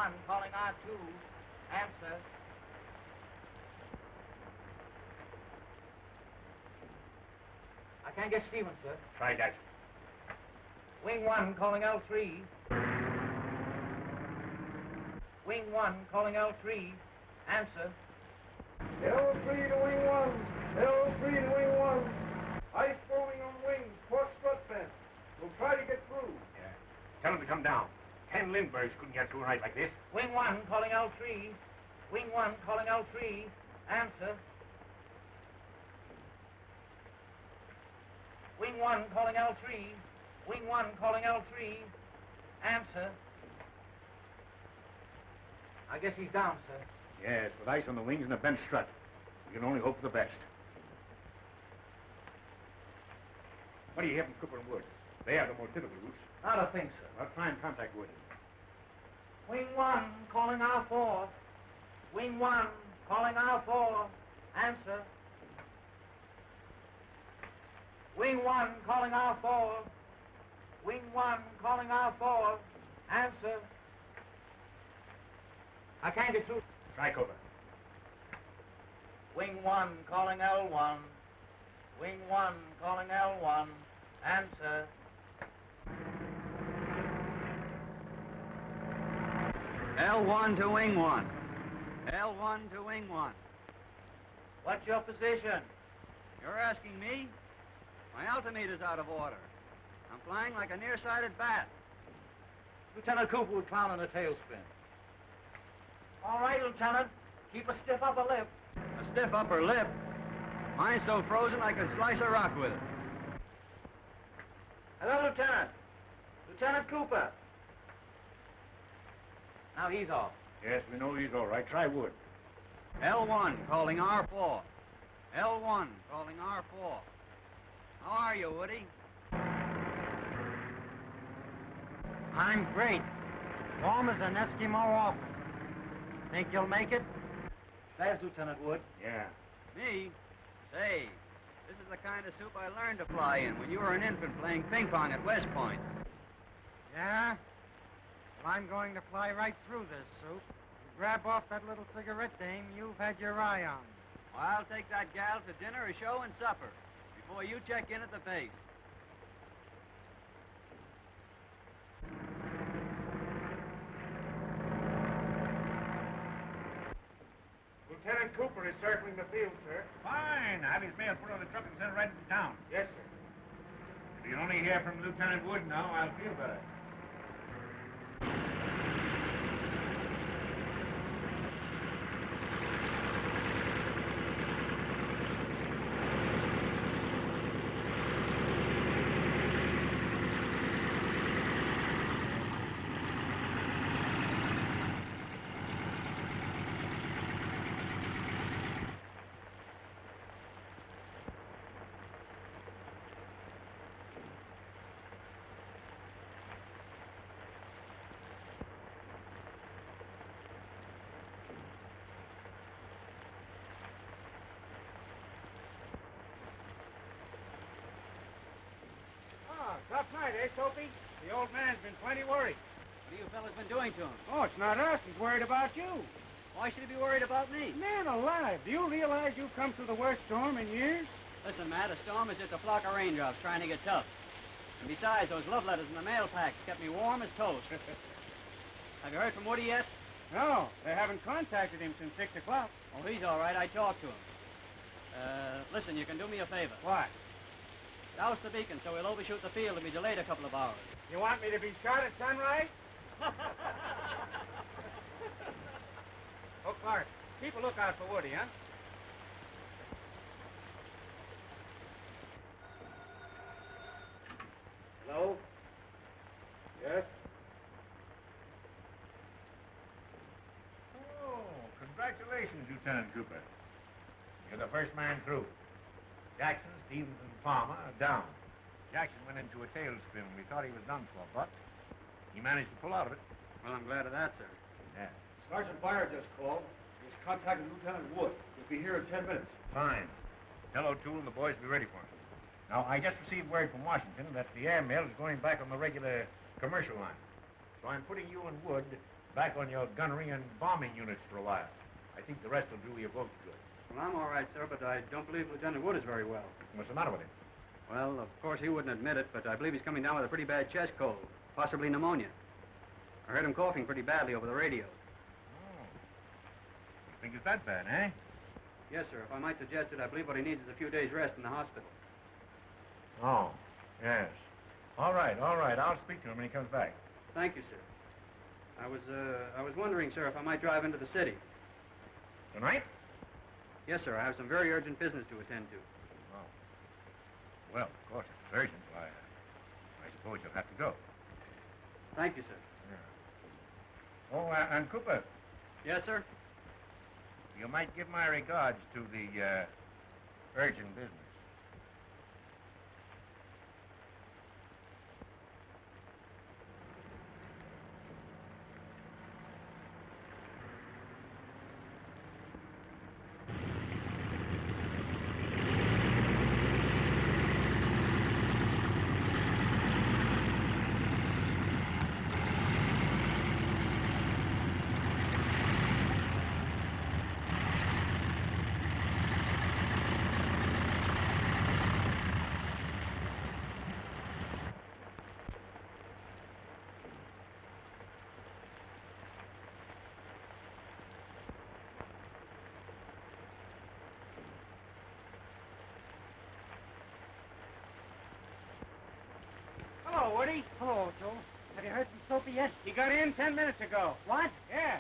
1 calling R2. Answer. I can't get Stevens, sir. Try that. Wing 1 calling L3. Wing 1 calling L3. Answer. L3 to wing 1. L3 to wing 1. Ice forming on wings. Port strut fence. We'll try to get through. Yeah. Tell him to come down. 10 Lindberghs couldn't get through a night like this. Wing 1 calling L3. Wing 1 calling L3. Answer. Wing 1 calling L3. Wing 1 calling L3. Answer. I guess he's down, sir. Yes, with ice on the wings and a bent strut. We can only hope for the best. What do you hear from Cooper and Wood? They have the more typical routes. Not a thing, sir. I'll try and contact Wood. Wing 1 calling R4. Wing 1 calling R4. Answer. Wing 1 calling R4. Wing 1 calling R4. Answer. I can't get through. Try Cooper. Wing 1 calling L1. Wing 1 calling L1. Answer. L1 to wing 1. L1 to wing 1. What's your position? You're asking me? My altimeter's out of order. I'm flying like a nearsighted bat. Lieutenant Cooper would clown in a tailspin. All right, Lieutenant. Keep a stiff upper lip. A stiff upper lip? Mine's so frozen I could slice a rock with it. Hello, Lieutenant. Lieutenant Cooper. Now he's off. Yes, we know he's all right. Try Wood. L1 calling R4. L1 calling R4. How are you, Woody? I'm great. Warm as an Eskimo orphan. Think you'll make it? There's Lieutenant Wood. Yeah. Me? Say, this is the kind of soup I learned to fly in when you were an infant playing ping pong at West Point. Yeah? Well, I'm going to fly right through this soup. You grab off that little cigarette dame you've had your eye on. Well, I'll take that gal to dinner, a show, and supper before you check in at the base. Lieutenant Cooper is circling the field, sir. Fine. Have his mail put on the truck and send it right into town. Yes, sir. If you only hear from Lieutenant Wood now, I'll feel better. Tough night, eh, Soapy? The old man's been plenty worried. What have you fellas been doing to him? Oh, it's not us. He's worried about you. Why should he be worried about me? Man alive, do you realize you've come through the worst storm in years? Listen, Matt, a storm is just a flock of raindrops trying to get tough. And besides, those love letters in the mail packs kept me warm as toast. Have you heard from Woody yet? No, they haven't contacted him since 6 o'clock. Oh, he's all right. I talked to him. Listen, you can do me a favor. What? Douse the beacon so we'll overshoot the field and be delayed a couple of hours. You want me to be shot at sunrise? Oh, Clark, keep a lookout for Woody, huh? Hello? Yes? Oh, congratulations, Lieutenant Cooper. You're the first man through. Jackson, Stevens, and Palmer are down. Jackson went into a tailspin. We thought he was done for, but he managed to pull out of it. Well, I'm glad of that, sir. Yeah. Sergeant Byer just called. He's contacted Lieutenant Wood. He'll be here in 10 minutes. Fine. Tell O'Toole and the boys to be ready for him. Now, I just received word from Washington that the airmail is going back on the regular commercial line. So I'm putting you and Wood back on your gunnery and bombing units for a while. I think the rest will do you both good. Well, I'm all right, sir, but I don't believe Lieutenant Wood is very well. What's the matter with him? Well, of course, he wouldn't admit it, but I believe he's coming down with a pretty bad chest cold, possibly pneumonia. I heard him coughing pretty badly over the radio. Oh. You think it's that bad, eh? Yes, sir. If I might suggest it, I believe what he needs is a few days' rest in the hospital. Oh, yes. All right. I'll speak to him when he comes back. Thank you, sir. I was wondering, sir, if I might drive into the city. Tonight? Yes, sir. I have some very urgent business to attend to. Oh. Well, of course, if it's urgent, why, I suppose you'll have to go. Thank you, sir. Yeah. Oh, and Cooper, Yes, sir? you might give my regards to the, urgent business. Hello, Woody. Hello, Joe. Have you heard from Soapy yet? He got in 10 minutes ago. What? Yeah.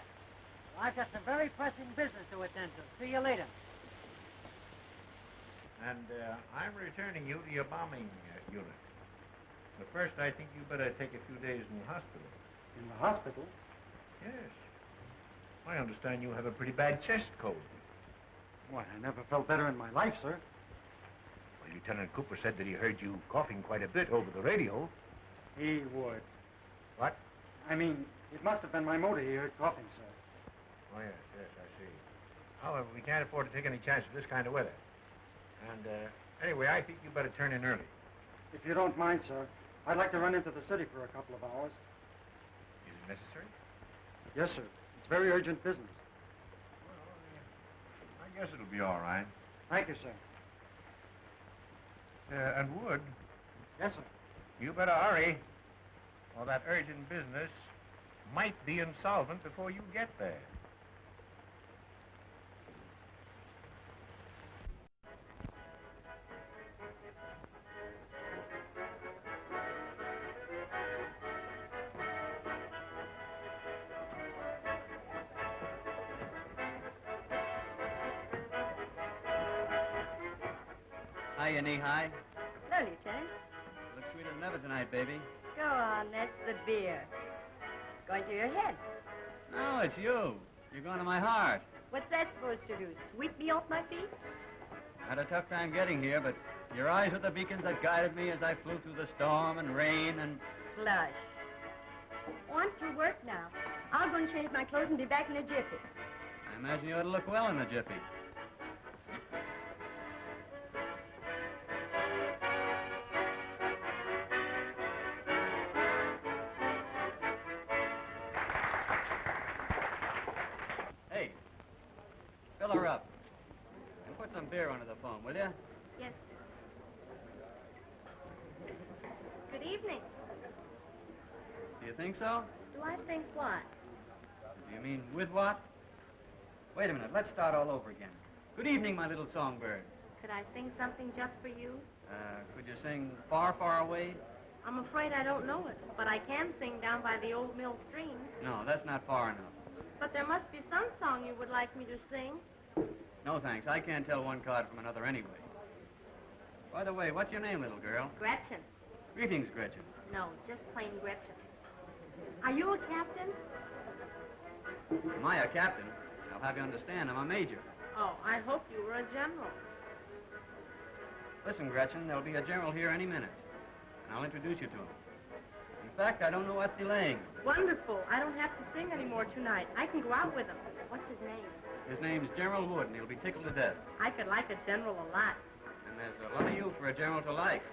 Well, I've got some very pressing business to attend to. See you later. And, I'm returning you to your bombing unit. But first, I think you better take a few days in the hospital. In the hospital? Yes. I understand you have a pretty bad chest cold. Why, I never felt better in my life, sir. Well, Lieutenant Cooper said that he heard you coughing quite a bit over the radio. He would. What? I mean, it must have been my motor he heard coughing, sir. Oh, yes, I see. However, we can't afford to take any chances this kind of weather. And, anyway, I think you better turn in early. If you don't mind, sir, I'd like to run into the city for a couple of hours. Is it necessary? Yes, sir. It's very urgent business. Well, I guess it'll be all right. Thank you, sir. And Wood, Yes, sir. you better hurry, or that urgent business might be insolvent before you get there. Hiya, knee-high. Hello, Lieutenant. Look sweeter than ever tonight, baby. Go on, that's the beer. Going to your head. No, it's you. You're going to my heart. What's that supposed to do? Sweep me off my feet? Had a tough time getting here, but your eyes were the beacons that guided me as I flew through the storm and rain and... Slush. Want to work now. I'll go and change my clothes and be back in a jiffy. I imagine you ought to look well in the jiffy. Hey, fill her up. And put some beer under the phone, will you? Yes. Good evening. Do you think so? Do I think what? Do you mean with what? Wait a minute, let's start all over again. Good evening, my little songbird. Could I sing something just for you? Could you sing Far, Far Away? I'm afraid I don't know it, but I can sing Down by the Old Mill Stream. No, that's not far enough. But there must be some song you would like me to sing. No, thanks. I can't tell one card from another anyway. By the way, what's your name, little girl? Gretchen. Greetings, Gretchen. No, just plain Gretchen. Are you a captain? Am I a captain? I'll have you understand, I'm a major. Oh, I hope you were a general. Listen, Gretchen, there'll be a general here any minute. And I'll introduce you to him. In fact, I don't know what's delaying. Wonderful. I don't have to sing anymore tonight. I can go out with him. What's his name? His name's General Wood, and he'll be tickled to death. I could like a general a lot. And there's a lot of you for a general to like.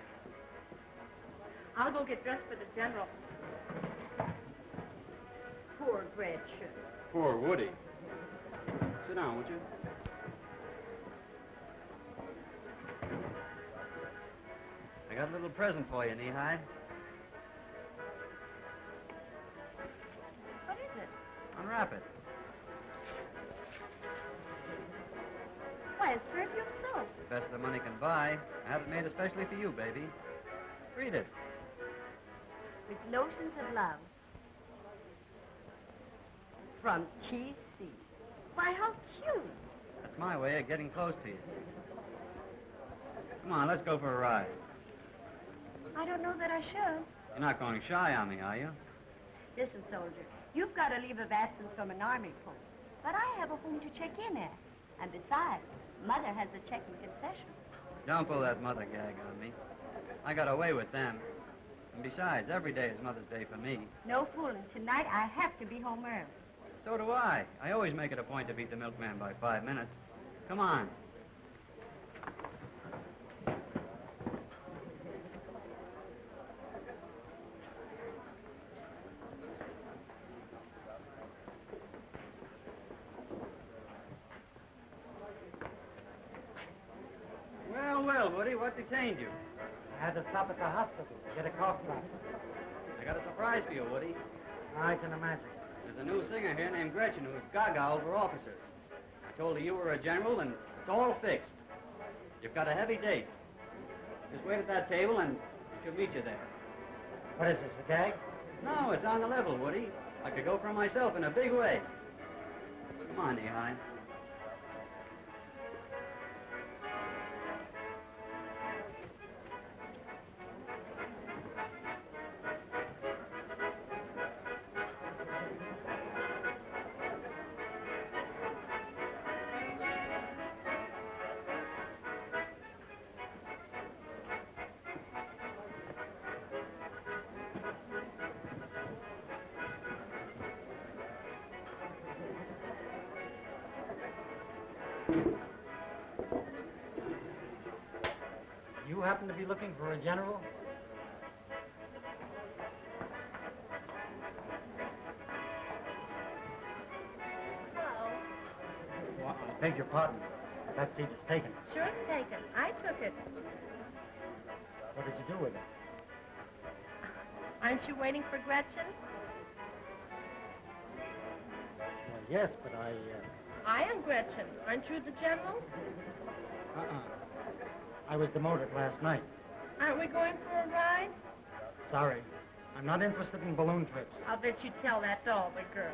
I'll go get dressed for the general. Poor Gretchen. Poor Woody. Sit down, would you? I got a little present for you, Knee-High. What is it? Unwrap it. Why, it's perfume soap. The best the money can buy. I have it made especially for you, baby. Read it. With lotions of love. From T.C. Why, how cute. That's my way of getting close to you. Come on, let's go for a ride. I don't know that I should. You're not going shy on me, are you? Listen, soldier, you've got a leave of absence from an army post. But I have a home to check in at. And besides, Mother has a check and concession. Don't pull that mother gag on me. I got away with them. And besides, every day is Mother's Day for me. No fooling. Tonight I have to be home early. So do I. I always make it a point to beat the milkman by 5 minutes. Come on. Well, Woody, what detained you? I had to stop at the hospital to get a cough drop. I got a surprise for you, Woody. I can imagine. There's a new singer here named Gretchen who's gaga over officers. I told her you were a general, and it's all fixed. You've got a heavy date. Just wait at that table, and she'll meet you there. What is this, a gag? No, it's on the level, Woody. I could go for myself in a big way. Come on, Knee-High. You happen to be looking for a general? Well, I beg your pardon. That seat is taken. Sure it's taken. I took it. What did you do with it? Aren't you waiting for Gretchen? Well, yes, but I am Gretchen. Aren't you the general? I was demoted last night. Aren't we going for a ride? Sorry. I'm not interested in balloon trips. I'll bet you tell that to all the girls.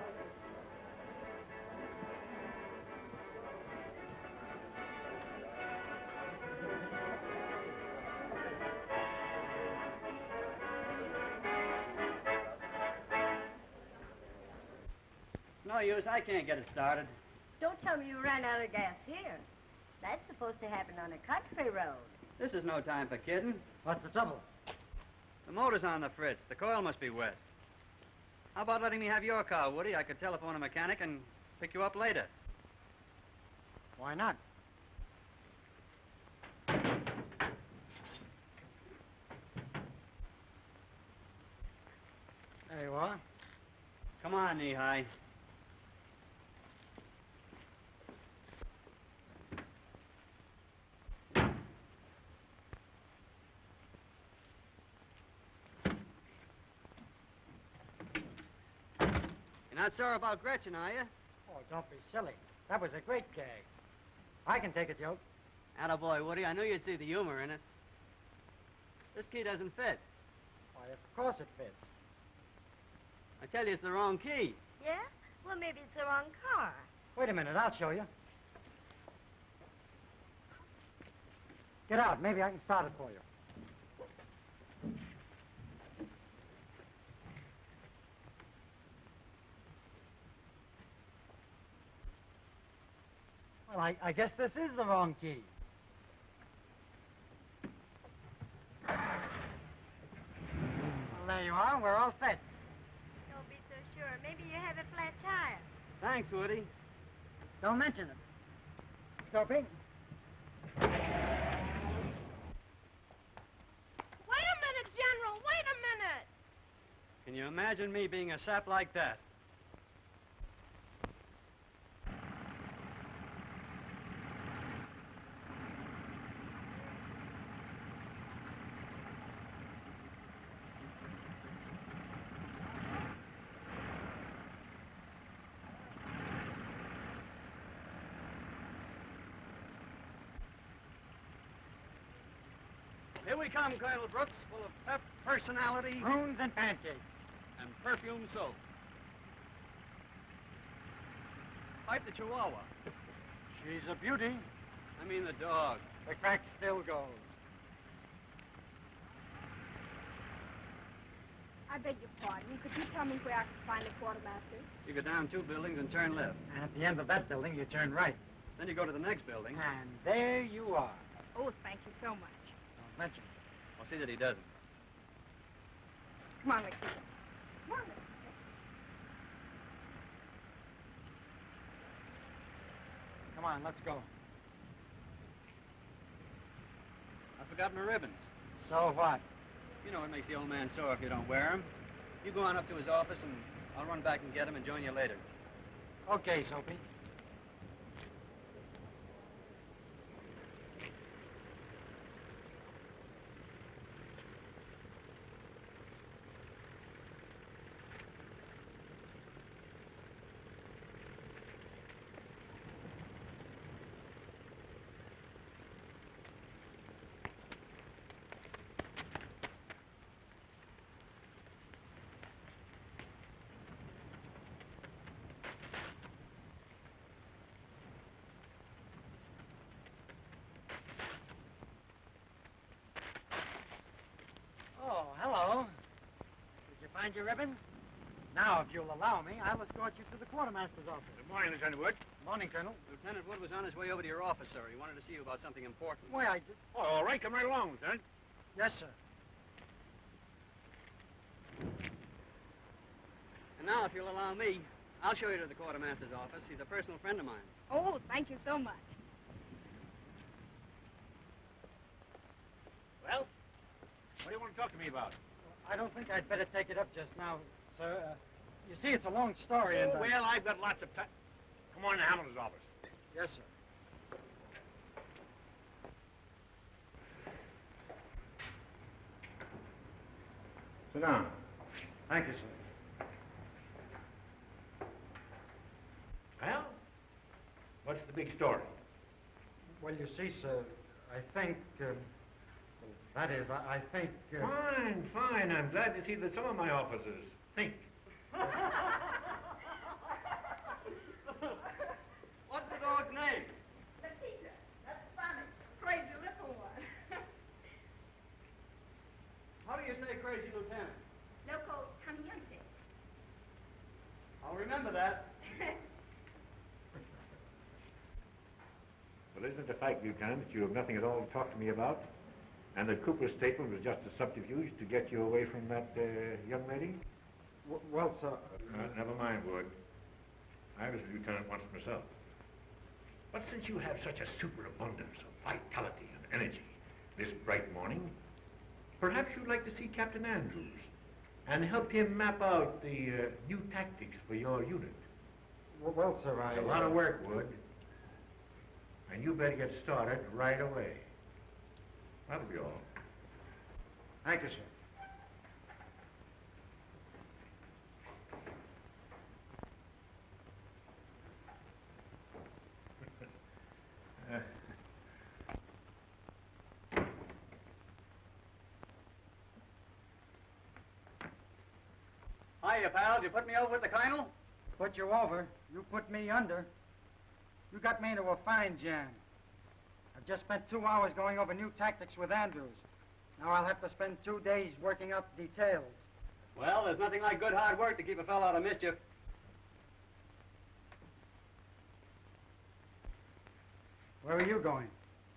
It's no use. I can't get it started. Don't tell me you ran out of gas here. That's supposed to happen on a country road. This is no time for kidding. What's the trouble? The motor's on the fritz. The coil must be wet. How about letting me have your car, Woody? I could telephone a mechanic and pick you up later. Why not? There you are. Come on, Knee-High. You're not sore about Gretchen, are you? Oh, don't be silly. That was a great gag. I can take a joke. Attaboy, Woody. I knew you'd see the humor in it. This key doesn't fit. Why, of course it fits. I tell you, it's the wrong key. Yeah? Well, maybe it's the wrong car. Wait a minute, I'll show you. Get out. Maybe I can start it for you. Well, I guess this is the wrong key. Well, there you are. We're all set. Don't be so sure. Maybe you have a flat tire. Thanks, Woody. Don't mention it. Soapy? Wait a minute, General. Wait a minute. Can you imagine me being a sap like that? Here we come, Colonel Brooks, full of pep, personality, Prunes and pancakes. and perfume soap. Fight the Chihuahua. She's a beauty. I mean the dog. The crack still goes. I beg your pardon. Could you tell me where I can find the quartermaster? You go down 2 buildings and turn left. And at the end of that building, you turn right. Then you go to the next building. And there you are. Oh, thank you so much. Don't mention it. I'll see that he doesn't. Come on, Ricky. Come on, Ricky. Come on, let's go. I forgot my ribbons. So what? You know it makes the old man sore if you don't wear them. You go on up to his office, and I'll run back and get him and join you later. Okay, Soapy. Oh, hello. Did you find your ribbons? Now, if you'll allow me, I'll escort you to the quartermaster's office. Good morning, Lieutenant Wood. Morning, Colonel. Lieutenant Wood was on his way over to your office, sir. He wanted to see you about something important. Why, I did... Oh, all right. Come right along, Lieutenant. Yes, sir. And now, if you'll allow me, I'll show you to the quartermaster's office. He's a personal friend of mine. Oh, thank you so much. Well, what do you want to talk to me about? I don't think I'd better take it up just now, sir. You see, it's a long story, and... well, I've got lots of time. Come on to Hamilton's office. Yes, sir. Sit down. Thank you, sir. Well, what's the big story? Well, you see, sir, I think... well, that is, I think... Fine, fine. I'm glad to see that some of my officers think. What's the dog's name? Nikita. That's funny. Crazy little one. How do you say crazy, Lieutenant? Loco Camiente. I'll remember that. Well, isn't it a fact, Lieutenant, that you have nothing at all to talk to me about? And that Cooper's statement was just a subterfuge to get you away from that young lady? Well, sir... Never mind, Wood. I was a lieutenant once myself. But since you have such a superabundance of vitality and energy this bright morning, perhaps you'd like to see Captain Andrews and help him map out the new tactics for your unit. Well, sir, I... It's a lot of work, Wood. And you better get started right away. That'll be all. Thank you, sir. Hiya, pal. Did you put me over with the colonel? Put you over. You put me under. You got me into a fine jam. I've just spent 2 hours going over new tactics with Andrews. Now I'll have to spend 2 days working out the details. Well, there's nothing like good hard work to keep a fellow out of mischief. Where are you going?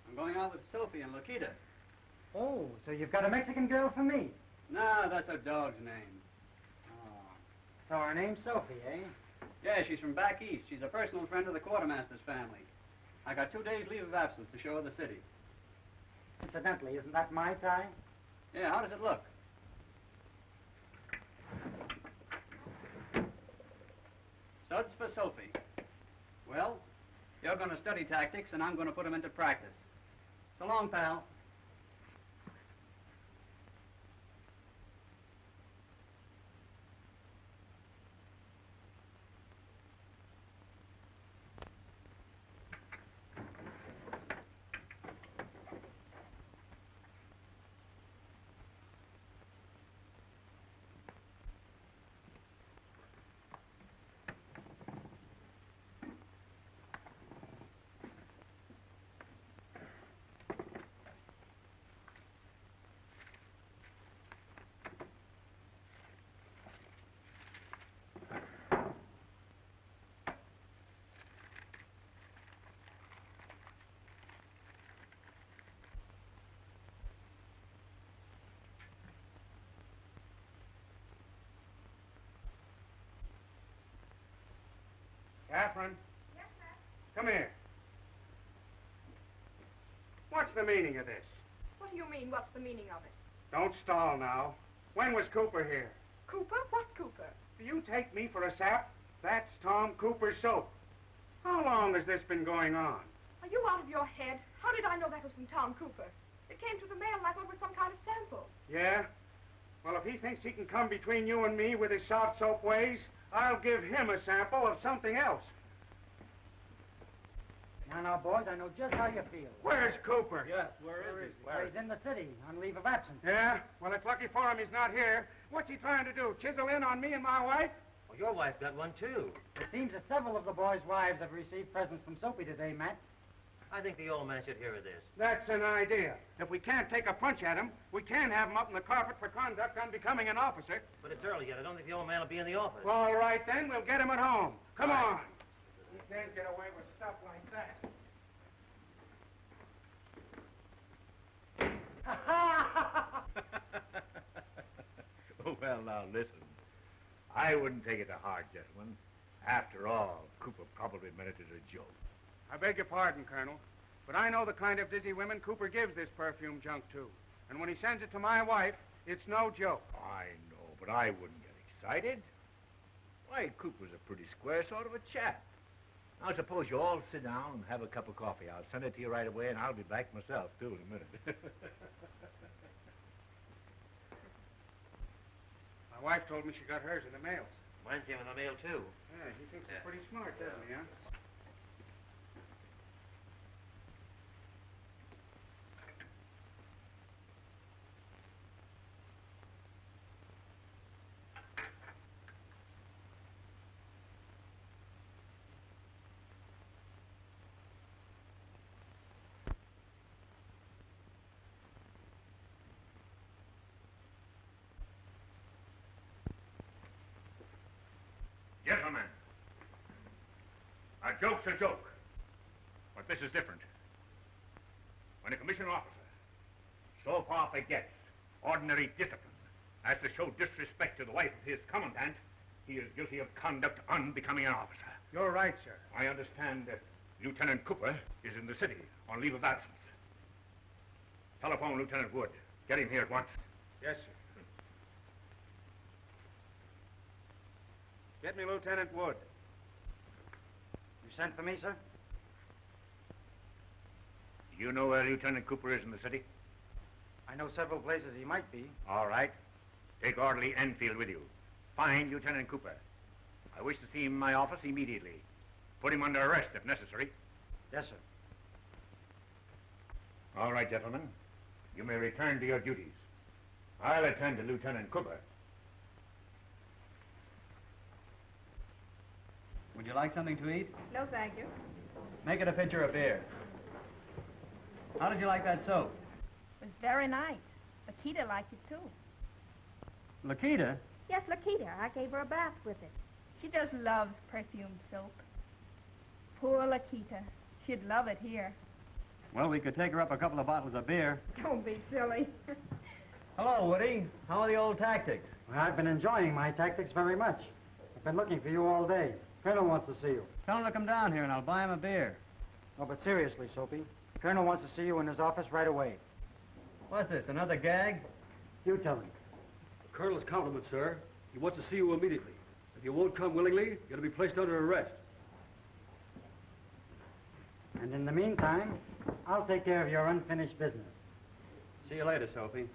I'm going out with Sophie and Lakita. Oh, so you've got a Mexican girl for me. No, that's her dog's name. Oh. So her name's Sophie, eh? Yeah, she's from back east. She's a personal friend of the quartermaster's family. I got 2 days' leave of absence to show her the city. Incidentally, isn't that my tie? Yeah, how does it look? Suds for Sophie. Well, you're going to study tactics, and I'm going to put them into practice. So long, pal. Catherine. Yes, sir. Come here. What's the meaning of this? What do you mean, what's the meaning of it? Don't stall now. When was Cooper here? Cooper? What Cooper? Do you take me for a sap? That's Tom Cooper's soap. How long has this been going on? Are you out of your head? How did I know that was from Tom Cooper? It came through the mail and I thought it was some kind of sample. Yeah? Well, if he thinks he can come between you and me with his soft soap ways, I'll give him a sample of something else. Now, boys, I know just how you feel. Where's Cooper? Yes, where is he? Well, he's in the city on leave of absence. Yeah? Well, it's lucky for him he's not here. What's he trying to do, chisel in on me and my wife? Well, your wife got one, too. It seems that several of the boys' wives have received presents from Soapy today, Matt. I think the old man should hear of this. That's an idea. If we can't take a punch at him, we can have him up in the carpet for conduct on becoming an officer. But it's early yet. I don't think the old man will be in the office. All right, then. We'll get him at home. Come on. You can't get away with stuff like that. Well, now, listen. I wouldn't take it to heart, gentlemen. After all, Cooper probably meant it as a joke. I beg your pardon, Colonel, but I know the kind of dizzy women Cooper gives this perfume junk to. And when he sends it to my wife, it's no joke. I know, but I wouldn't get excited. Why, Cooper's a pretty square sort of a chap. Now, suppose you all sit down and have a cup of coffee. I'll send it to you right away, and I'll be back myself, too, in a minute. My wife told me she got hers in the mail. Mine came in the mail, too. Yeah, he thinks he's pretty smart, doesn't he, huh? Gentlemen, a joke's a joke, but this is different. When a commissioned officer so far forgets ordinary discipline as to show disrespect to the wife of his commandant, he is guilty of conduct unbecoming an officer. You're right, sir. I understand that Lieutenant Cooper is in the city on leave of absence. Telephone Lieutenant Wood. Get him here at once. Yes, sir. Get me Lieutenant Wood. You sent for me, sir? Do you know where Lieutenant Cooper is in the city? I know several places he might be. All right. Take Orderly Enfield with you. Find Lieutenant Cooper. I wish to see him in my office immediately. Put him under arrest if necessary. Yes, sir. All right, gentlemen. You may return to your duties. I'll attend to Lieutenant Cooper. Would you like something to eat? No, thank you. Make it a pitcher of beer. How did you like that soap? It was very nice. Lakita liked it, too. Lakita? Yes, Lakita. I gave her a bath with it. She just loves perfume soap. Poor Lakita. She'd love it here. Well, we could take her up a couple of bottles of beer. Don't be silly. Hello, Woody. How are the old tactics? Well, I've been enjoying my tactics very much. I've been looking for you all day. Colonel wants to see you. Tell him to come down here and I'll buy him a beer. Oh, but seriously, Soapy. Colonel wants to see you in his office right away. What's this, another gag? You tell him. The Colonel's compliment, sir. He wants to see you immediately. If you won't come willingly, you're going to be placed under arrest. And in the meantime, I'll take care of your unfinished business. See you later, Soapy.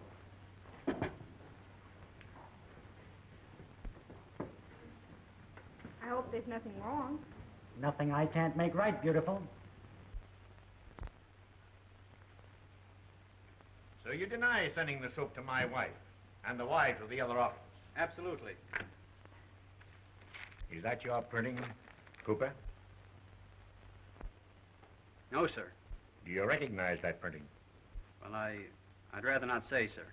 I hope there's nothing wrong. Nothing I can't make right, beautiful. So you deny sending the soap to my wife and the wives of the other officers? Absolutely. Is that your printing, Cooper? No, sir. Do you recognize that printing? Well, I'd rather not say, sir.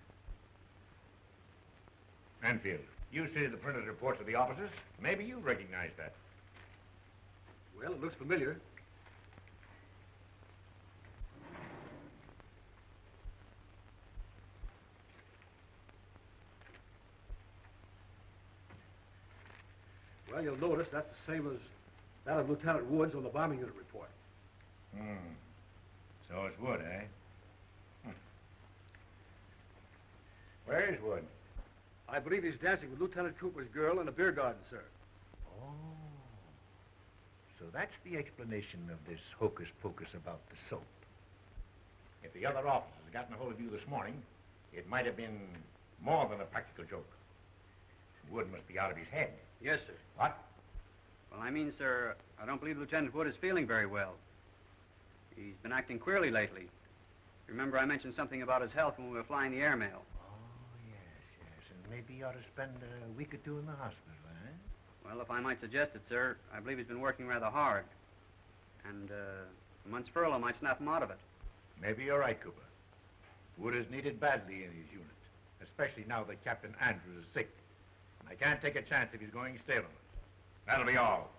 Enfield, you see the printed reports of the officers. Maybe you recognize that. Well, it looks familiar. Well, you'll notice that's the same as That of Lieutenant Woods on the bombing unit report. So it's Wood, eh? Where is Wood? I believe he's dancing with Lieutenant Cooper's girl in a beer garden, sir. Oh. So that's the explanation of this hocus-pocus about the soap. If the other officers had gotten a hold of you this morning, it might have been more than a practical joke. Wood must be out of his head. Yes, sir. What? Well, I mean, sir, I don't believe Lieutenant Wood is feeling very well. He's been acting queerly lately. Remember I mentioned something about his health when we were flying the airmail? Oh, yes. And maybe you ought to spend a week or two in the hospital, eh? Well, if I might suggest it, sir, I believe he's been working rather hard. And a month's furlough might snap him out of it. Maybe you're right, Cooper. Wood is needed badly in his unit, especially now that Captain Andrews is sick. And I can't take a chance if he's going stale on us. That'll be all.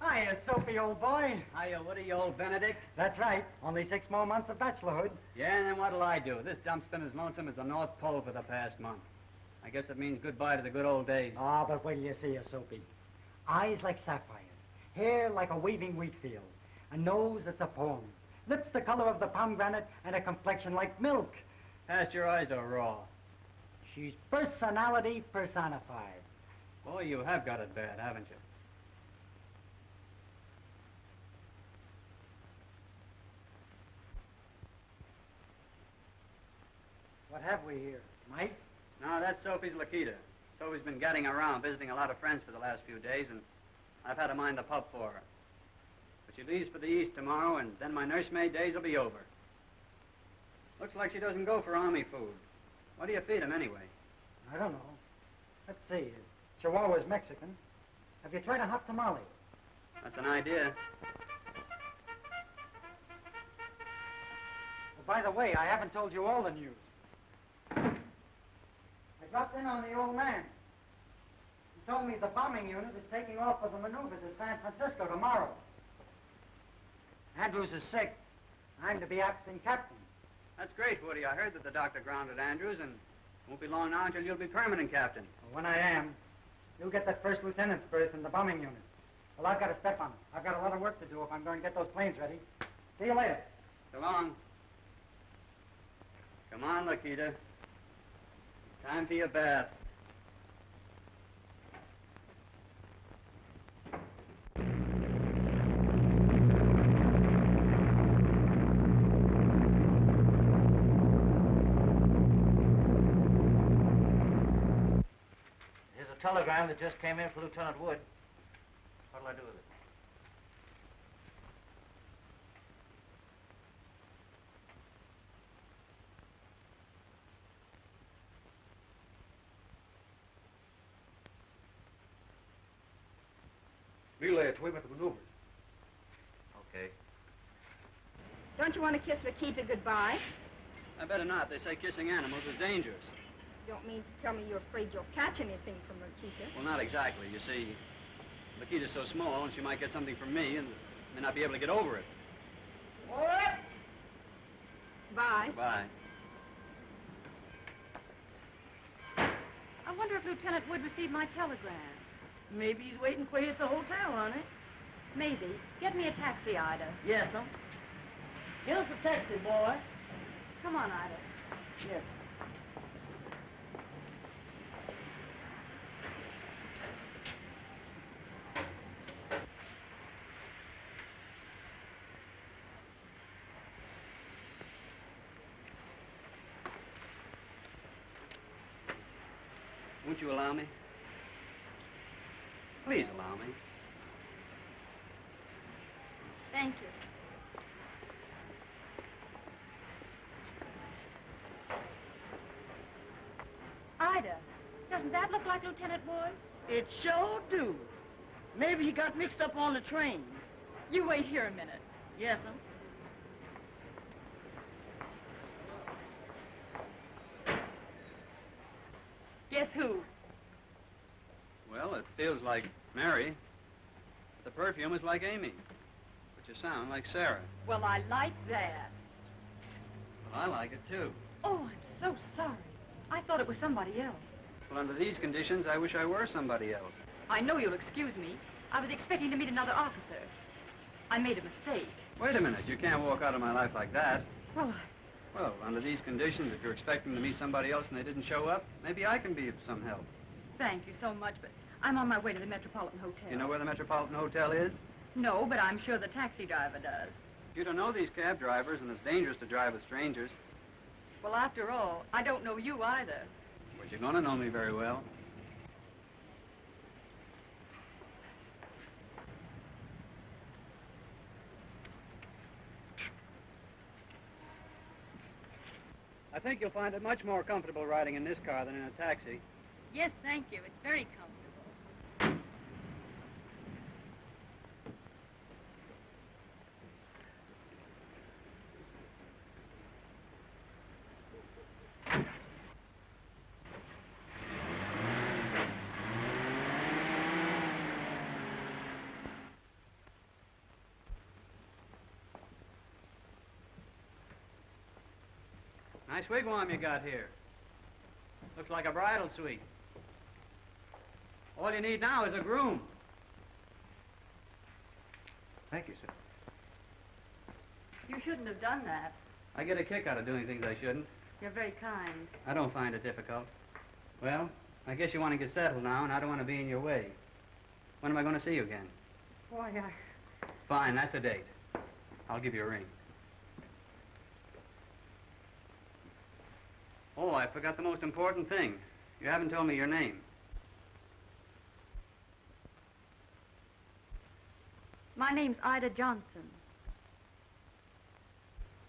Hiya, Soapy, old boy. Hiya, Woody, old Benedict. That's right. Only 6 more months of bachelorhood. Yeah, and then what'll I do? This dump's been as lonesome as the North Pole for the past month. I guess it means goodbye to the good old days. Ah, but wait till you see her, Soapy. Eyes like sapphires, hair like a waving wheat field, a nose that's a poem, lips the color of the pomegranate, and a complexion like milk. Pasteurized or raw? She's personality personified. Boy, you have got it bad, haven't you? What have we here? Mice? No, that's Sophie's Lakita. Sophie's been gadding around, visiting a lot of friends for the last few days, and I've had to mind the pup for her. But she leaves for the East tomorrow, and then my nursemaid days will be over. Looks like she doesn't go for army food. What do you feed him, anyway? I don't know. Let's see. Chihuahua's Mexican. Have you tried a hot tamale? That's an idea. Well, by the way, I haven't told you all the news. I dropped in on the old man. He told me the bombing unit is taking off for the maneuvers in San Francisco tomorrow. Andrews is sick. I'm to be acting captain. That's great, Woody. I heard that the doctor grounded Andrews, and it won't be long now until you'll be permanent captain. Well, when I am, you'll get that first lieutenant's berth in the bombing unit. Well, I've got to step on it. I've got a lot of work to do if I'm going to get those planes ready. See you later. So long. Come on, Lakita. It's time for your bath. Here's a telegram that just came in for Lieutenant Wood. What'll I do with it? Relay it to him at the maneuvers. Okay. Don't you want to kiss Lakita goodbye? I better not. They say kissing animals is dangerous. You don't mean to tell me you're afraid you'll catch anything from Lakita? Well, not exactly. You see, Lakita's so small, and she might get something from me and may not be able to get over it. What? Bye. Goodbye. I wonder if Lieutenant Wood received my telegram. Maybe he's waiting for you at the hotel, honey. Maybe. Get me a taxi, Ida. Yes, here's the taxi, boy. Come on, Ida. Yes. Won't you allow me? Please allow me. Thank you. Ida, doesn't that look like Lieutenant Wood? It sure do. Maybe he got mixed up on the train. You wait here a minute. Yes, Guess who? Well, it feels like Mary. The perfume is like Amy. But you sound like Sarah. Well, I like that. Well, I like it, too. Oh, I'm so sorry. I thought it was somebody else. Well, under these conditions, I wish I were somebody else. I know you'll excuse me. I was expecting to meet another officer. I made a mistake. Wait a minute. You can't walk out of my life like that. Well, Well, under these conditions, if you're expecting to meet somebody else and they didn't show up, maybe I can be of some help. thank you so much, but I'm on my way to the Metropolitan Hotel. You know where the Metropolitan Hotel is? No, but I'm sure the taxi driver does. You don't know these cab drivers, and it's dangerous to drive with strangers. Well, after all, I don't know you either. But you're going to know me very well. I think you'll find it much more comfortable riding in this car than in a taxi. Yes, thank you. It's very comfortable. Nice wigwam you got here. Looks like a bridal suite. All you need now is a groom. Thank you, sir. You shouldn't have done that. I get a kick out of doing things I shouldn't. You're very kind. I don't find it difficult. Well, I guess you want to get settled now, and I don't want to be in your way. When am I going to see you again? Boy, Fine, that's a date. I'll give you a ring. Oh, I forgot the most important thing. You haven't told me your name. My name's Ida Johnson.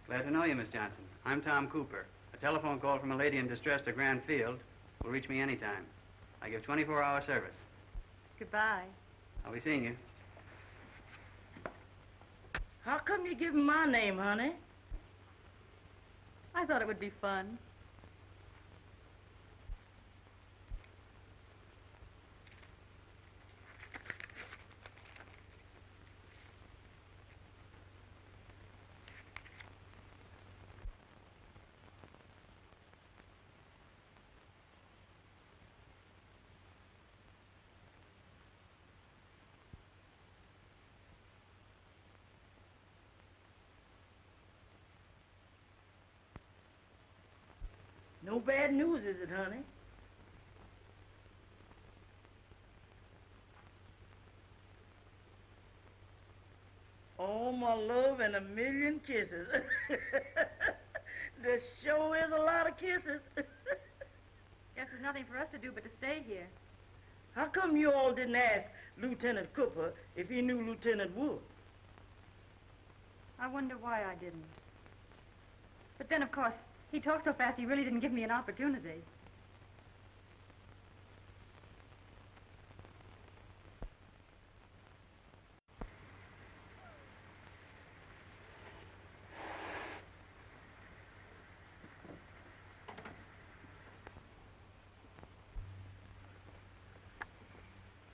Glad to know you, Miss Johnson. I'm Tom Cooper. A telephone call from a lady in distress to Grand Field will reach me anytime. I give 24-hour service. Goodbye. I'll be seeing you. How come you give him my name, honey? I thought it would be fun. No bad news, is it, honey? Oh, my love, and a million kisses. There sure is a lot of kisses. Guess there's nothing for us to do but to stay here. How come you all didn't ask Lieutenant Cooper if he knew Lieutenant Wood? I wonder why I didn't. But then, of course, he talked so fast he really didn't give me an opportunity.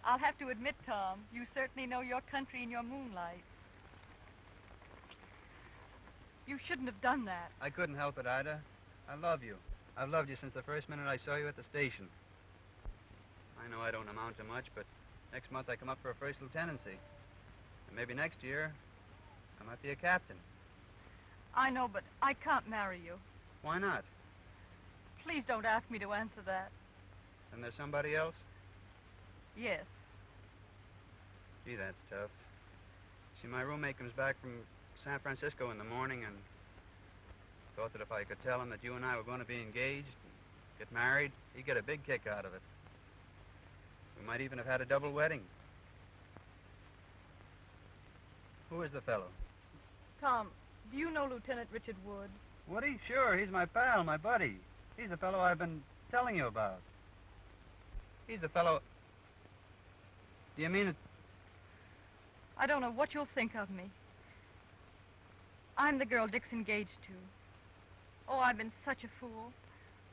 I'll have to admit, Tom, you certainly know your country in your moonlight. You shouldn't have done that. I couldn't help it, Ida. I love you. I've loved you since the first minute I saw you at the station. I know I don't amount to much, but next month I come up for a first lieutenancy. And maybe next year, I might be a captain. I know, but I can't marry you. Why not? Please don't ask me to answer that. Then there's somebody else? Yes. Gee, that's tough. See, my roommate comes back from San Francisco in the morning and thought that if I could tell him that you and I were going to be engaged, get married, he'd get a big kick out of it. We might even have had a double wedding. Who is the fellow? Tom, do you know Lieutenant Richard Wood? Woody? Sure, he's my pal, my buddy. He's the fellow I've been telling you about. He's the fellow... Do you mean it? I don't know what you'll think of me. I'm the girl Dick's engaged to. Oh, I've been such a fool.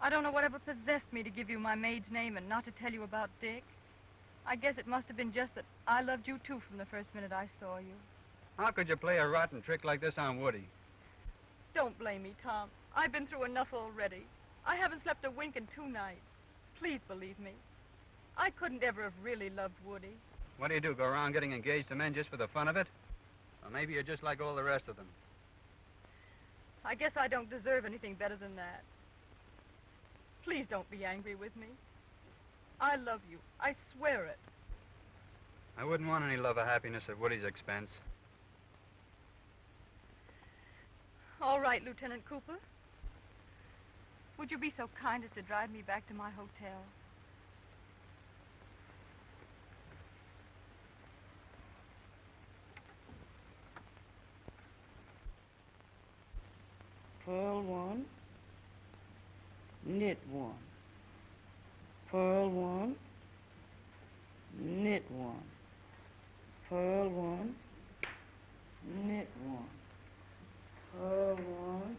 I don't know whatever possessed me to give you my maid's name and not to tell you about Dick. I guess it must have been just that I loved you, too, from the first minute I saw you. How could you play a rotten trick like this on Woody? Don't blame me, Tom. I've been through enough already. I haven't slept a wink in 2 nights. Please believe me. I couldn't ever have really loved Woody. What do you do, go around getting engaged to men just for the fun of it? Or maybe you're just like all the rest of them. I guess I don't deserve anything better than that. Please don't be angry with me. I love you. I swear it. I wouldn't want any love or happiness at Woody's expense. All right, Lieutenant Cooper. Would you be so kind as to drive me back to my hotel? Purl 1, knit 1. Purl 1, knit 1. Purl 1, knit 1. Purl 1,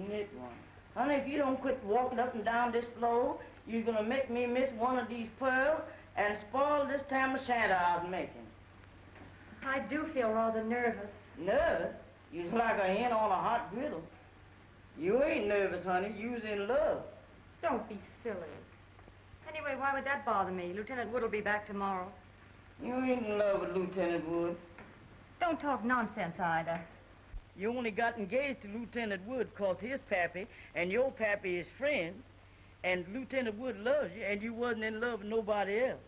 knit 1. Honey, if you don't quit walking up and down this floor, you're going to make me miss one of these pearls and spoil this tam o' shanter I was making. I do feel rather nervous. Nervous? You's like a hen on a hot griddle. You ain't nervous, honey. You's in love. Don't be silly. Anyway, why would that bother me? Lieutenant Wood will be back tomorrow. You ain't in love with Lieutenant Wood. Don't talk nonsense, Ida. You only got engaged to Lieutenant Wood 'cause his pappy and your pappy is friends, and Lieutenant Wood loves you, and you wasn't in love with nobody else.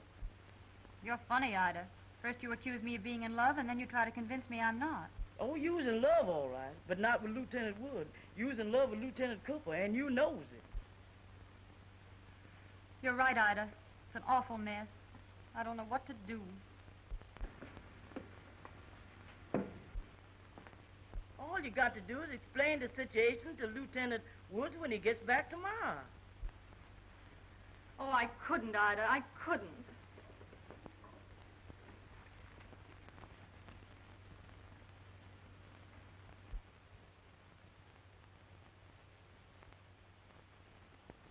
You're funny, Ida. First you accuse me of being in love, and then you try to convince me I'm not. Oh, you was in love, all right, but not with Lieutenant Wood. You was in love with Lieutenant Cooper, and you knows it. You're right, Ida. It's an awful mess. I don't know what to do. All you got to do is explain the situation to Lieutenant Woods when he gets back tomorrow. Oh, I couldn't, Ida. I couldn't.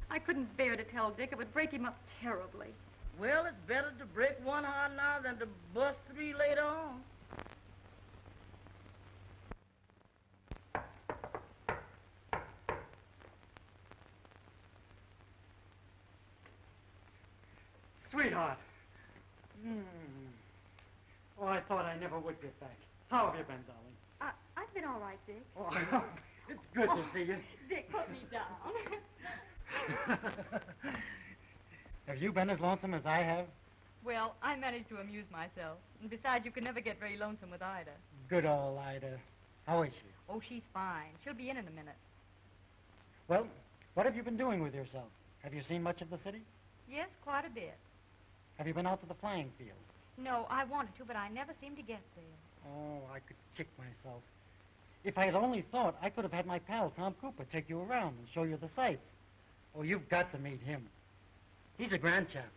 I couldn't bear to tell Dick. It would break him up terribly. Well, it's better to break one heart now than to bust 3 later on. Sweetheart. Oh, I thought I never would get back. How have you been, darling? I've been all right, Dick. Oh, it's good to see you. Dick, put me down. Have you been as lonesome as I have? Well, I managed to amuse myself. And besides, you can never get very lonesome with Ida. Good old Ida. How is she? Oh, she's fine. She'll be in a minute. Well, what have you been doing with yourself? Have you seen much of the city? Yes, quite a bit. Have you been out to the flying field? No, I wanted to, but I never seem to get there. Oh, I could kick myself. If I had only thought, I could have had my pal, Tom Cooper, take you around and show you the sights. Oh, you've got to meet him. He's a grand chap.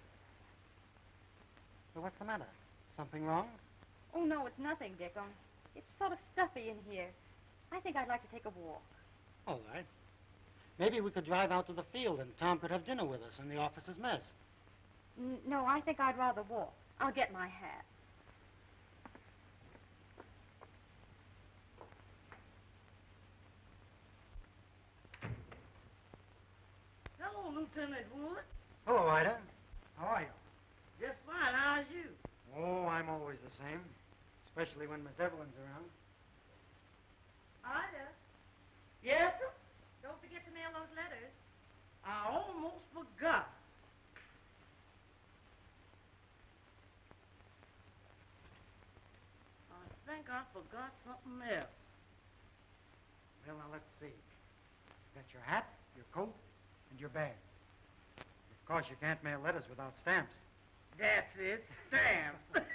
Well, what's the matter? Something wrong? Oh, no, it's nothing, Dick. It's sort of stuffy in here. I think I'd like to take a walk. All right. Maybe we could drive out to the field and Tom could have dinner with us in the officers' mess. No, I think I'd rather walk. I'll get my hat. Hello, Lieutenant Wood. Hello, Ida. How are you? Just fine. How's you? Oh, I'm always the same, especially when Miss Evelyn's around. Ida, Yes, sir? don't forget to mail those letters. I almost forgot. I think I forgot something else. Well, now, let's see. You got your hat, your coat, and your bag. Of course, you can't mail letters without stamps. That's it, stamps.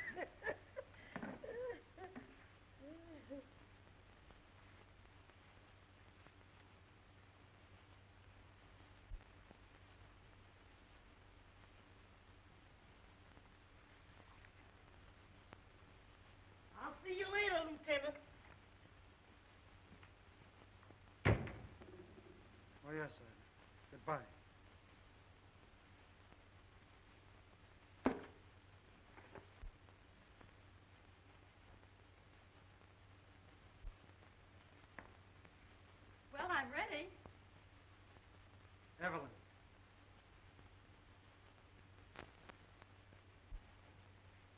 I'll see you later, Lieutenant. Oh, yes, sir. Goodbye. Well, I'm ready. Evelyn.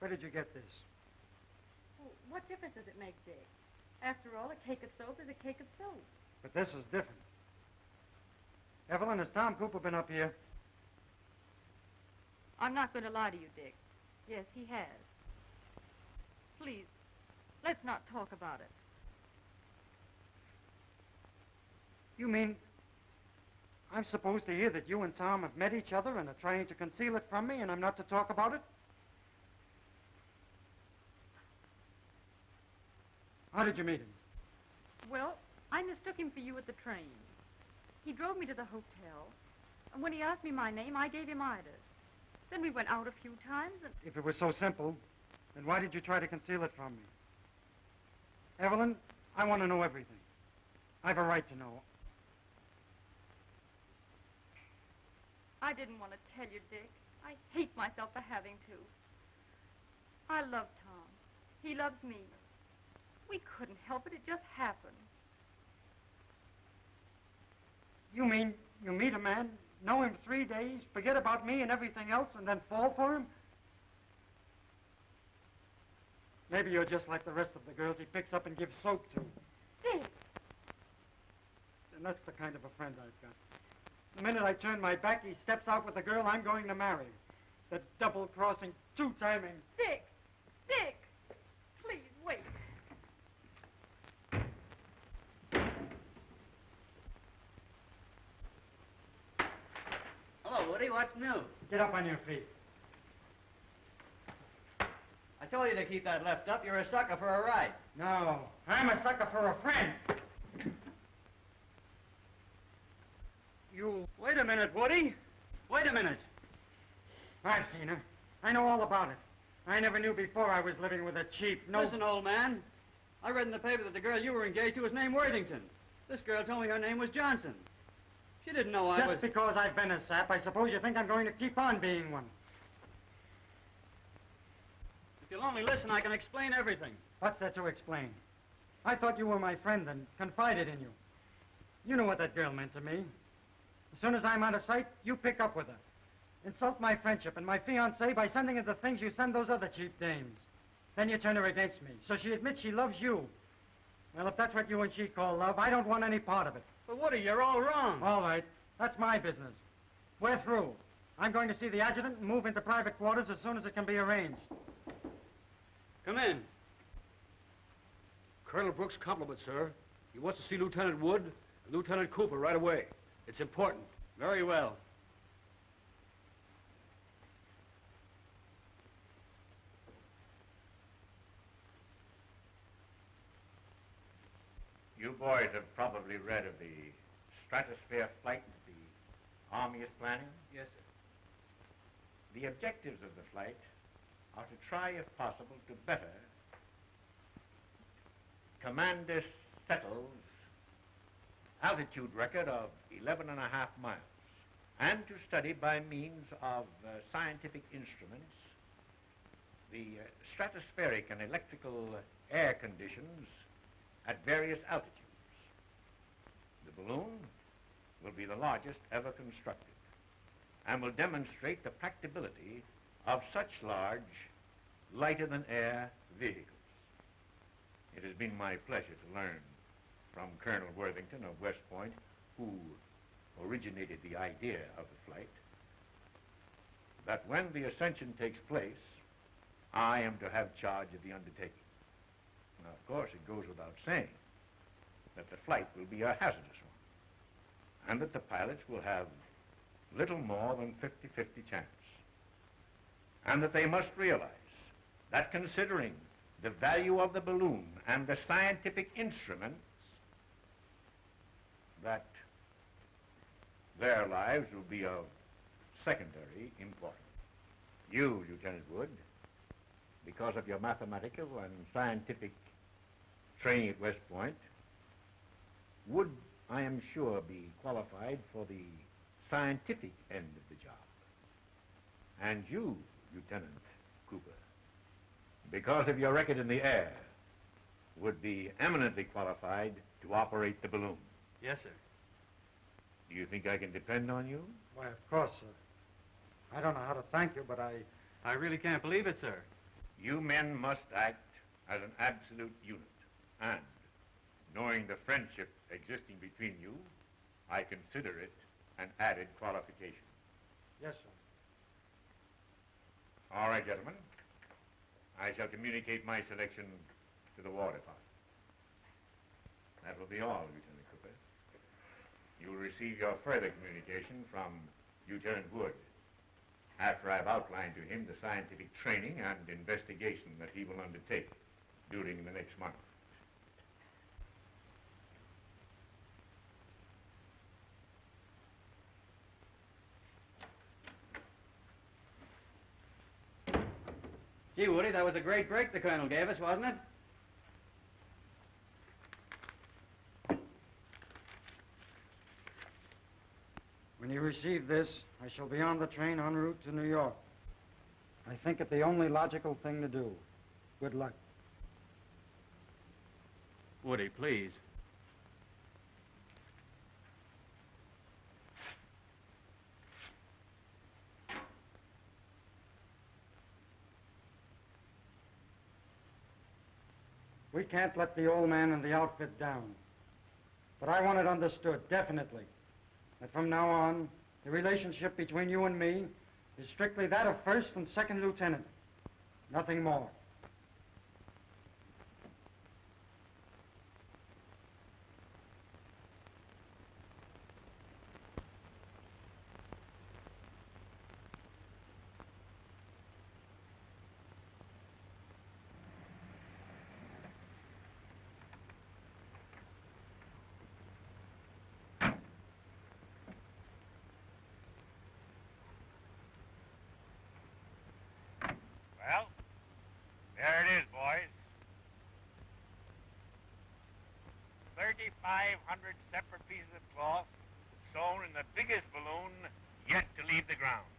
Where did you get this? Well, what difference does it make, Dick? After all, a cake of soap is a cake of soap. But this is different. Evelyn, has Tom Cooper been up here? I'm not going to lie to you, Dick. Yes, he has. Please, let's not talk about it. You mean I'm supposed to hear that you and Tom have met each other and are trying to conceal it from me, and I'm not to talk about it? How did you meet him? Well, I mistook him for you at the train. He drove me to the hotel, and when he asked me my name, I gave him Ida's. Then we went out a few times, and... If it was so simple, then why did you try to conceal it from me? Evelyn, I want to know everything. I've a right to know. I didn't want to tell you, Dick. I hate myself for having to. I love Tom. He loves me. We couldn't help it. It just happened. You mean you meet a man, know him 3 days, forget about me and everything else, and then fall for him? Maybe you're just like the rest of the girls he picks up and gives soap to. Dick! And that's the kind of a friend I've got. The minute I turn my back, he steps out with the girl I'm going to marry. The double-crossing, two-timing... Dick! Dick! Please, wait. Hello, Woody. What's new? Get up on your feet. I told you to keep that left up. You're a sucker for a ride. No, I'm a sucker for a friend. You... Wait a minute, Woody. Wait a minute. I've seen her. I know all about it. I never knew before I was living with a cheap, no... Listen, old man. I read in the paper that the girl you were engaged to was named Worthington. This girl told me her name was Johnson. She didn't know I was... Just because I've been a sap, I suppose you think I'm going to keep on being one. If you'll only listen, I can explain everything. What's there to explain? I thought you were my friend and confided in you. You know what that girl meant to me. As soon as I'm out of sight, you pick up with her. Insult my friendship and my fiancée by sending her the things you send those other cheap dames. Then you turn her against me, so she admits she loves you. Well, if that's what you and she call love, I don't want any part of it. But Woody, you're all wrong. All right. That's my business. We're through. I'm going to see the adjutant and move into private quarters as soon as it can be arranged. Come in. Colonel Brooks' compliments, sir. He wants to see Lieutenant Wood and Lieutenant Cooper right away. It's important. Very well. You boys have probably read of the Stratosphere flight that the Army is planning? Yes, sir. The objectives of the flight are to try, if possible, to better Commander Settle's altitude record of 11.5 miles, and to study by means of scientific instruments the stratospheric and electrical air conditions at various altitudes. The balloon will be the largest ever constructed and will demonstrate the practicability of such large, lighter-than-air vehicles. It has been my pleasure to learn from Colonel Worthington of West Point, who originated the idea of the flight, that when the ascension takes place, I am to have charge of the undertaking. Now, of course, it goes without saying that the flight will be a hazardous one, and that the pilots will have little more than 50-50 chance, and that they must realize that considering the value of the balloon and the scientific instruments, that their lives will be of secondary importance. You, Lieutenant Wood, because of your mathematical and scientific training at West Point, would, I am sure, be qualified for the scientific end of the job. And you, Lieutenant Cooper, because of your record in the air, would be eminently qualified to operate the balloon. Yes, sir. Do you think I can depend on you? Why, of course, sir. I don't know how to thank you, but I really can't believe it, sir. You men must act as an absolute unit. And, knowing the friendship existing between you, I consider it an added qualification. Yes, sir. All right, gentlemen. I shall communicate my selection to the War Department. That will be all, Lieutenant Cooper. You will receive your further communication from Lieutenant Wood after I've outlined to him the scientific training and investigation that he will undertake during the next month. Gee, Woody, that was a great break the Colonel gave us, wasn't it? When you receive this, I shall be on the train en route to New York. I think it the only logical thing to do. Good luck. Woody, please. We can't let the old man and the outfit down. But I want it understood, definitely, that from now on, the relationship between you and me is strictly that of first and second lieutenant. Nothing more. Well, there it is, boys. 3,500 separate pieces of cloth sewn in the biggest balloon yet to leave the ground.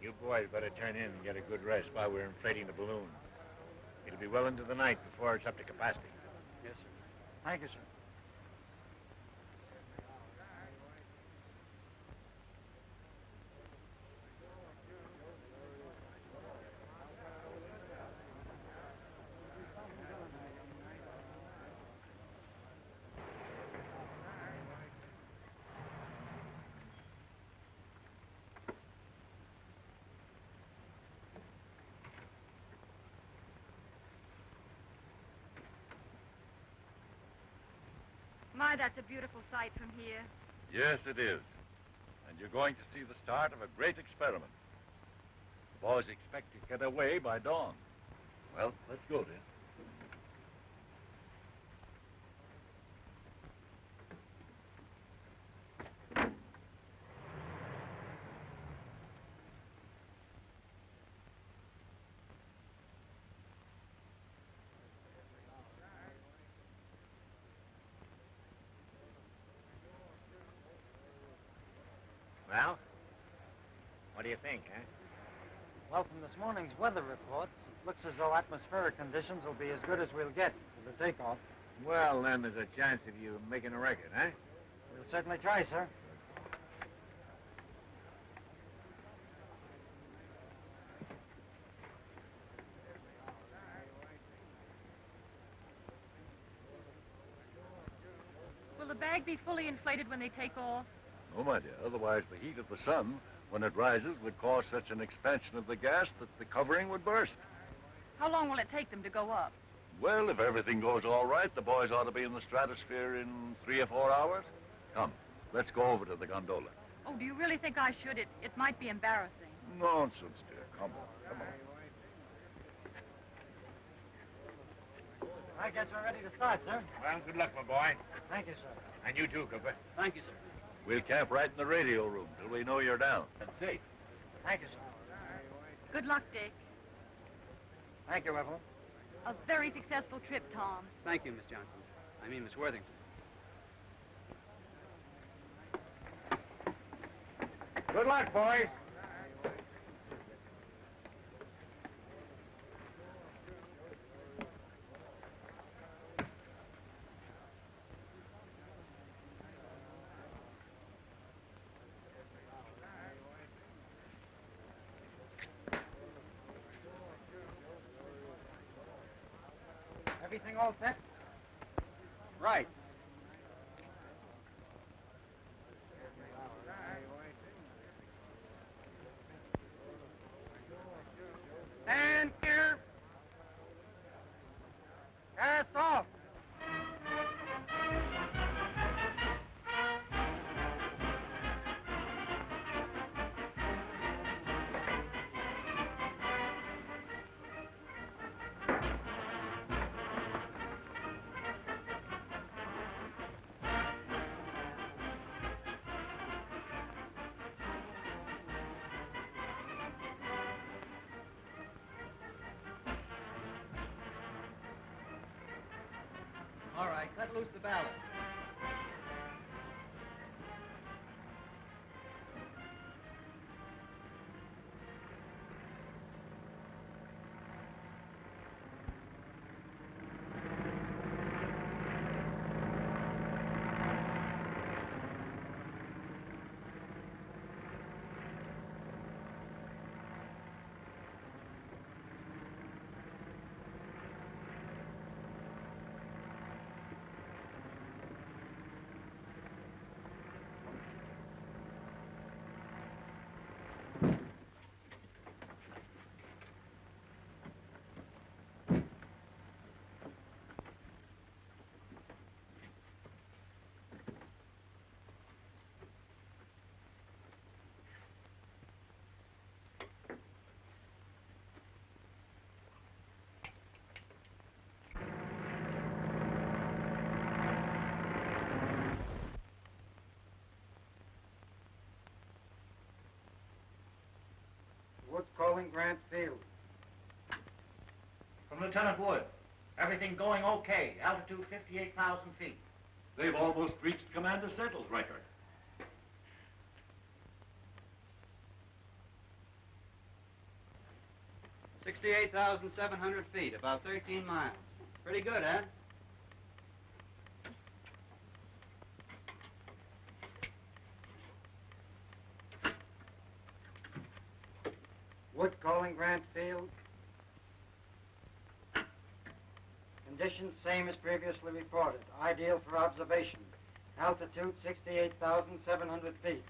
You boys better turn in and get a good rest while we're inflating the balloon. It'll be well into the night before it's up to capacity. Yes, sir. Thank you, sir. My, that's a beautiful sight from here. Yes, it is. And you're going to see the start of a great experiment. The boys expect to get away by dawn. Well, let's go then. Well? What do you think, eh? Well, from this morning's weather reports, it looks as though atmospheric conditions will be as good as we'll get for the takeoff. Well, then there's a chance of you making a record, eh? We'll certainly try, sir. Will the bag be fully inflated when they take off? No, my dear. Otherwise, the heat of the sun, when it rises, would cause such an expansion of the gas that the covering would burst. How long will it take them to go up? Well, if everything goes all right, the boys ought to be in the stratosphere in 3 or 4 hours. Come, let's go over to the gondola. Oh, do you really think I should? It might be embarrassing. Nonsense, dear. Come on, come on. I guess we're ready to start, sir. Well, good luck, my boy. Thank you, sir. And you too, Cooper. Thank you, sir. We'll camp right in the radio room till we know you're down and safe. Thank you, sir. Good luck, Dick. Thank you, Evelyn. A very successful trip, Tom. Thank you, Miss Johnson. I mean, Miss Worthington. Good luck, boys. Everything all set? Right. Stand clear. Cast off. All right, cut loose the ballast. Wood calling Grant Field. From Lieutenant Wood. Everything going okay. Altitude 58,000 feet. They've almost reached Commander Settle's record. $68,700 about 13 miles. Pretty good, huh? Wood calling Grant Field. Conditions same as previously reported. Ideal for observation. Altitude 68,700 feet.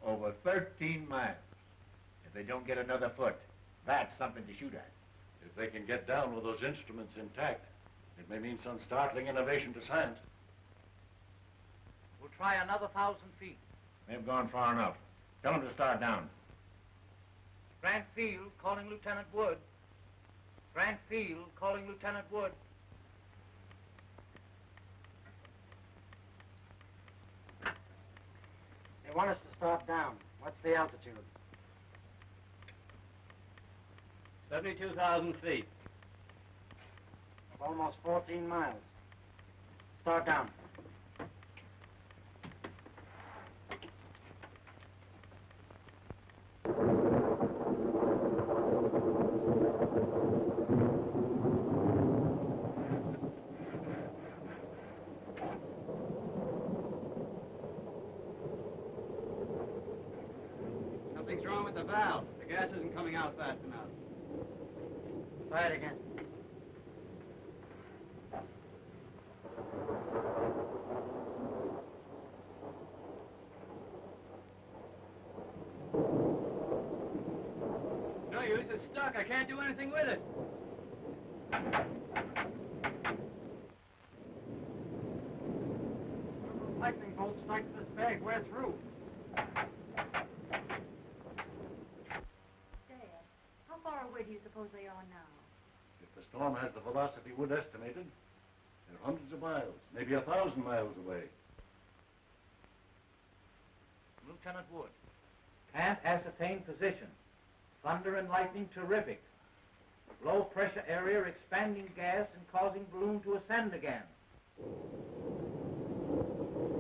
Over 13 miles. If they don't get another foot, that's something to shoot at. If they can get down with those instruments intact, it may mean some startling innovation to science. We'll try another 1,000 feet. They've gone far enough. Tell them to start down. Grant Field calling Lieutenant Wood. Grant Field calling Lieutenant Wood. They want us to start down. What's the altitude? 72,000 feet. It's almost 14 miles. Start down. valve. The gas isn't coming out fast enough. Try it again. It's no use. It's stuck. I can't do anything with it. Lightning bolt strikes this bag, we're through. Dad, how far away do you suppose they are now? If the storm has the velocity Wood estimated, they're hundreds of miles, maybe 1,000 miles away. Lieutenant Wood. Can't ascertain position. Thunder and lightning terrific. Low pressure area expanding gas and causing balloon to ascend again.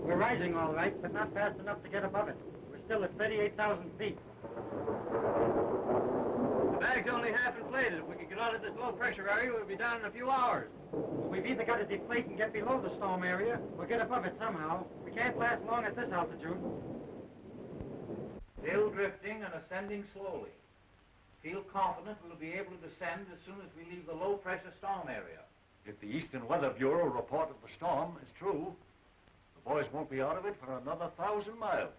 We're rising all right, but not fast enough to get above it. We're still at 38,000 feet. The bag's only half inflated. If we could get out of this low pressure area, we'd be down in a few hours. We've either got to deflate and get below the storm area, or get above it somehow. We can't last long at this altitude. Still drifting and ascending slowly. Feel confident we'll be able to descend as soon as we leave the low pressure storm area. If the Eastern Weather Bureau report of the storm is true, the boys won't be out of it for another 1,000 miles.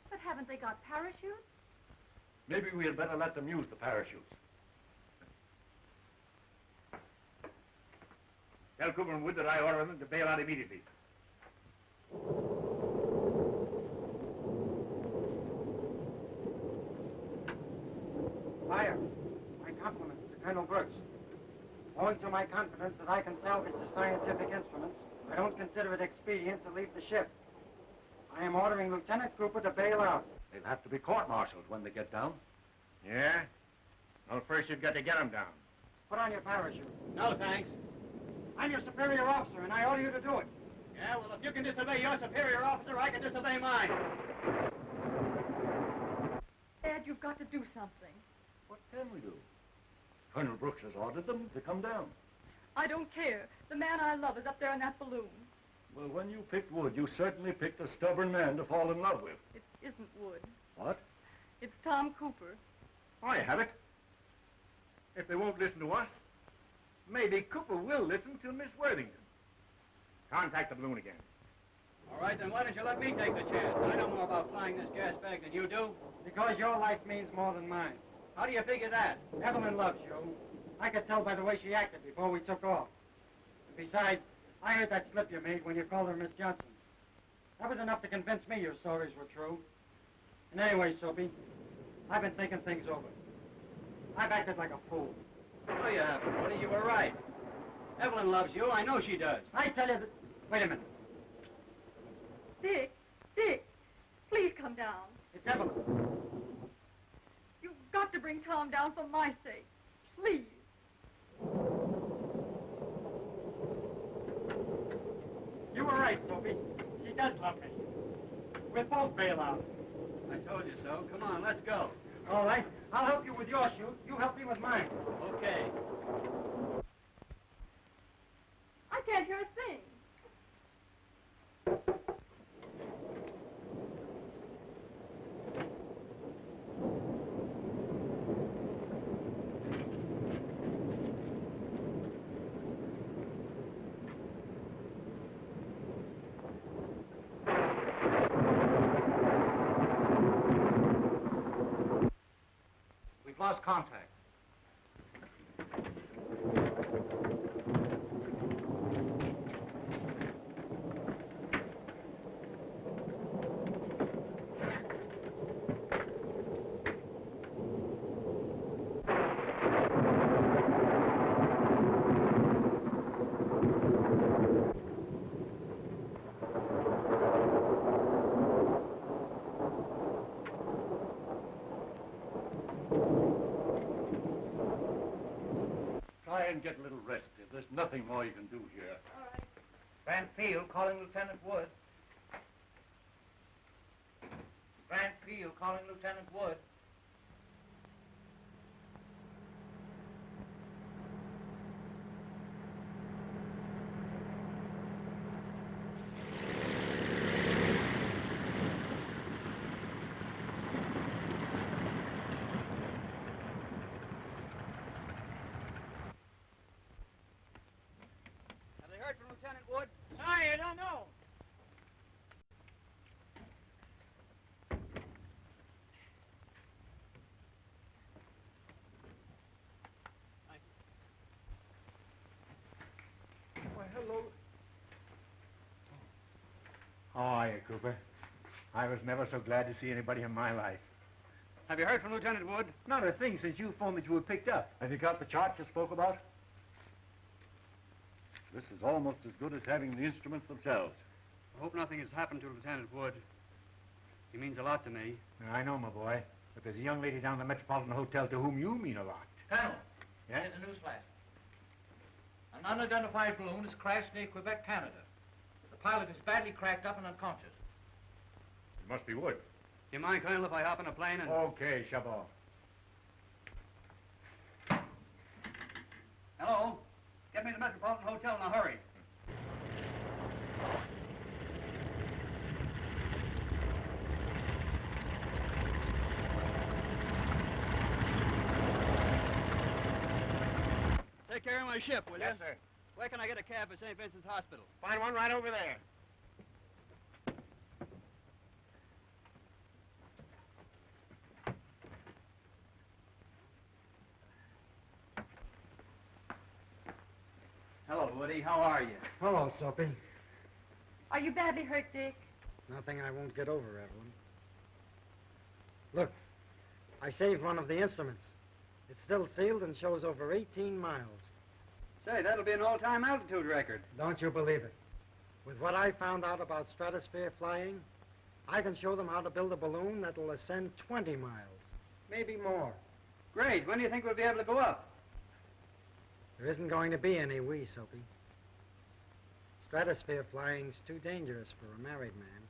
But haven't they got parachutes? Maybe we had better let them use the parachutes. Tell Cooper and Wood that I order them to bail out immediately. Fire. My compliments to Colonel Brooks. Owing to my confidence that I can salvage the scientific instruments, I don't consider it expedient to leave the ship. I am ordering Lieutenant Cooper to bail out. They'll have to be court-martialed when they get down. Yeah? Well, first you've got to get them down. Put on your parachute. No, thanks. I'm your superior officer, and I order you to do it. Yeah, well, if you can disobey your superior officer, I can disobey mine. Dad, you've got to do something. What can we do? Colonel Brooks has ordered them to come down. I don't care. The man I love is up there in that balloon. Well, when you picked Wood, you certainly picked a stubborn man to fall in love with. It isn't Wood. What? It's Tom Cooper. I have it. If they won't listen to us, maybe Cooper will listen to Miss Worthington. Contact the balloon again. All right, then why don't you let me take the chance? I know more about flying this gas bag than you do. Because your life means more than mine. How do you figure that? Evelyn loves you. I could tell by the way she acted before we took off. Besides, I heard that slip you made when you called her Miss Johnson. That was enough to convince me your stories were true. And anyway, Soapy, I've been thinking things over. I've acted like a fool. No, you haven't, Woody. You were right. Evelyn loves you. I know she does. I tell you that... Wait a minute. Dick, please come down. It's Evelyn. You've got to bring Tom down for my sake. Please. You were right, Soapy. She does love me. We'll both bail out. I told you so. Come on, let's go. All right. I'll help you with your chute. You help me with mine. Okay. I can't hear a thing. We've lost contact. Try and get a little rest. There's nothing more you can do here. All right. Grant Field calling Lieutenant Wood. Grant Field calling Lieutenant Wood. How are you, Cooper? I was never so glad to see anybody in my life. Have you heard from Lieutenant Wood? Not a thing since you phoned that you were picked up. Have you got the chart you spoke about? This is almost as good as having the instruments themselves. I hope nothing has happened to Lieutenant Wood. He means a lot to me. I know, my boy. But there's a young lady down at the Metropolitan Hotel to whom you mean a lot. Colonel. Yes? Here's a news flash. An unidentified balloon has crashed near Quebec, Canada. The pilot is badly cracked up and unconscious. It must be Wood. Do you mind, Colonel, if I hop in a plane and... Okay, Chabot. Hello? Get me to the Metropolitan Hotel in a hurry. Take care of my ship, will you? Yes, sir. Where can I get a cab for St. Vincent's Hospital? Find one right over there. Hello, Woody. How are you? Hello, Soapy. Are you badly hurt, Dick? Nothing I won't get over, Evelyn. Look, I saved one of the instruments. It's still sealed and shows over 18 miles. Say, that'll be an all-time altitude record. Don't you believe it? With what I found out about stratosphere flying, I can show them how to build a balloon that'll ascend 20 miles, maybe more. Great. When do you think we'll be able to go up? There isn't going to be any we, Soapy. Stratosphere flying's too dangerous for a married man.